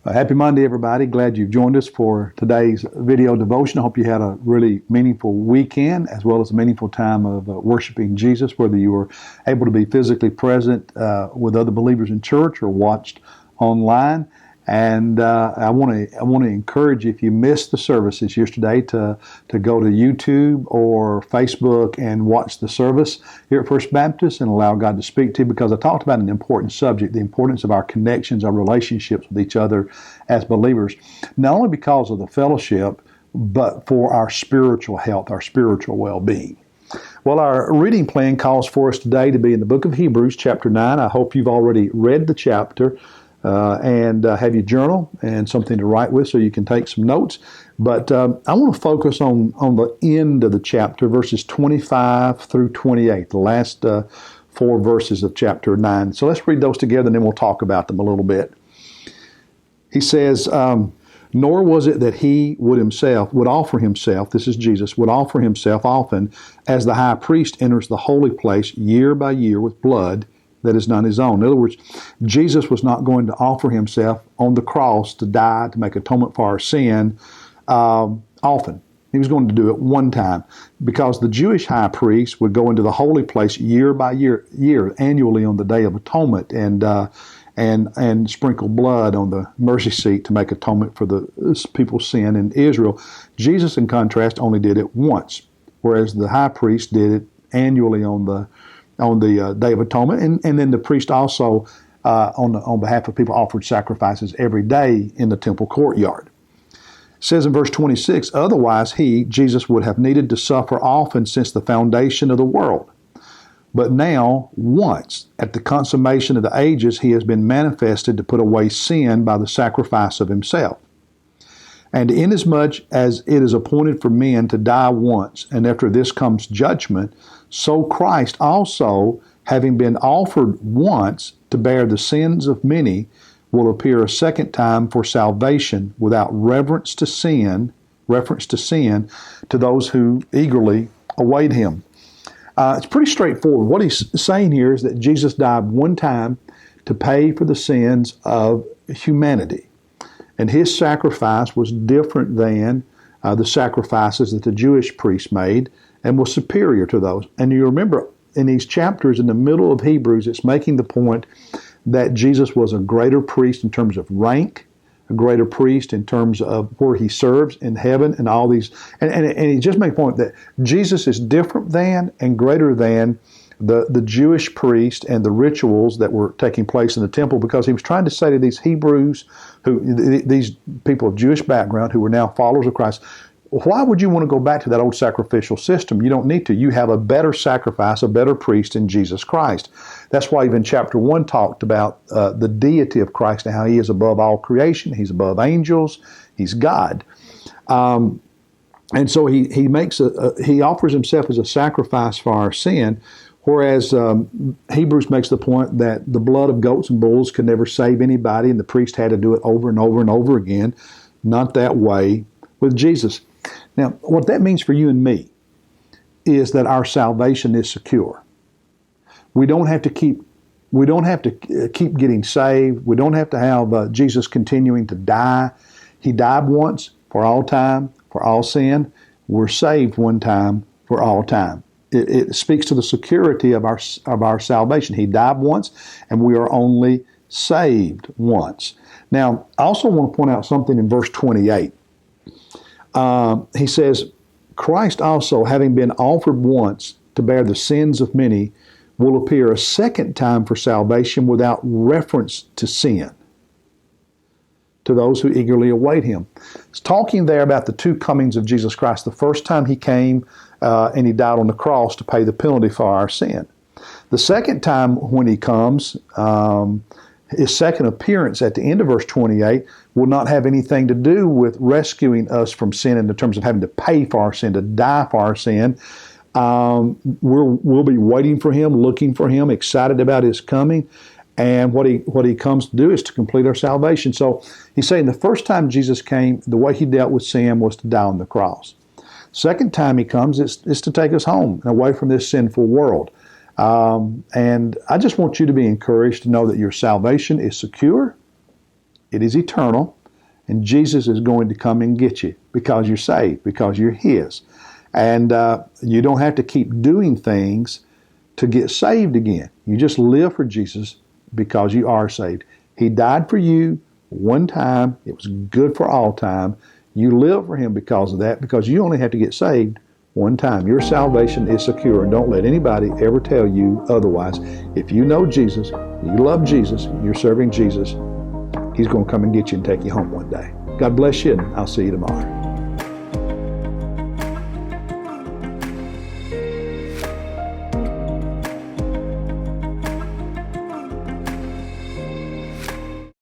Happy Monday, everybody. Glad you've joined us for today's video devotion. I hope you had a really meaningful weekend as well as a meaningful time of worshiping Jesus, whether you were able to be physically present with other believers in church or watched online. And I want to encourage you, if you missed the services yesterday, to go to YouTube or Facebook and watch the service here at First Baptist and allow God to speak to you, because I talked about an important subject, the importance of our connections, our relationships with each other as believers, not only because of the fellowship, but for our spiritual health, our spiritual well-being. Well, our reading plan calls for us today to be in the book of Hebrews, chapter 9. I hope you've already read the chapter. And have your journal and something to write with so you can take some notes. But I want to focus on the end of the chapter, verses 25 through 28, the last four verses of chapter 9. So let's read those together and then we'll talk about them a little bit. He says, nor was it that he would offer himself, this is Jesus, would offer himself often as the high priest enters the holy place year by year with blood that is not his own. In other words, Jesus was not going to offer himself on the cross to die, to make atonement for our sin often. He was going to do it one time, because the Jewish high priest would go into the holy place year by year, annually on the Day of Atonement, and sprinkle blood on the mercy seat to make atonement for the people's sin in Israel. Jesus, in contrast, only did it once, whereas the high priest did it annually on the Day of Atonement, and then the priest also, on behalf of people, offered sacrifices every day in the temple courtyard. It says in verse 26, otherwise he, Jesus, would have needed to suffer often since the foundation of the world. But now, once, at the consummation of the ages, he has been manifested to put away sin by the sacrifice of himself. And inasmuch as it is appointed for men to die once, and after this comes judgment, so Christ also, having been offered once to bear the sins of many, will appear a second time for salvation without reference to sin, to those who eagerly await him. It's pretty straightforward. What he's saying here is that Jesus died one time to pay for the sins of humanity. And his sacrifice was different than the sacrifices that the Jewish priests made, and was superior to those. And you remember, in these chapters, in the middle of Hebrews, it's making the point that Jesus was a greater priest in terms of rank, a greater priest in terms of where he serves in heaven, and all these. And he just makes the point that Jesus is different than and greater than the Jewish priest and the rituals that were taking place in the temple, because he was trying to say to these Hebrews, these people of Jewish background who were now followers of Christ, why would you want to go back to that old sacrificial system? You don't need to. You have a better sacrifice, a better priest in Jesus Christ. That's why even chapter 1 talked about the deity of Christ and how he is above all creation. He's above angels. He's God. And so he offers himself as a sacrifice for our sin, whereas Hebrews makes the point that the blood of goats and bulls could never save anybody, and the priest had to do it over and over and over again. Not that way with Jesus. Now, what that means for you and me is that our salvation is secure. We don't have to keep getting saved. We don't have to have Jesus continuing to die. He died once for all time, for all sin. We're saved one time for all time. It speaks to the security of our salvation. He died once, and we are only saved once. Now, I also want to point out something in verse 28. He says, Christ also, having been offered once to bear the sins of many, will appear a second time for salvation without reference to sin, to those who eagerly await him. It's talking there about the two comings of Jesus Christ. The first time he came and he died on the cross to pay the penalty for our sin. The second time when he comes, his second appearance at the end of verse 28 will not have anything to do with rescuing us from sin in the terms of having to pay for our sin, to die for our sin. We'll be waiting for him, looking for him, excited about his coming. And what he comes to do is to complete our salvation. So he's saying the first time Jesus came, the way he dealt with sin was to die on the cross. Second time he comes is to take us home and away from this sinful world. And I just want you to be encouraged to know that your salvation is secure, It is eternal, and Jesus is going to come and get you because you're saved, because you're His. And you don't have to keep doing things to get saved again. You just live for Jesus because you are saved. He died for you one time. It was good for all time. You live for Him because of that, because you only have to get saved one time. Your salvation is secure, and don't let anybody ever tell you otherwise. If you know Jesus, you love Jesus, you're serving Jesus, He's going to come and get you and take you home one day. God bless you, and I'll see you tomorrow.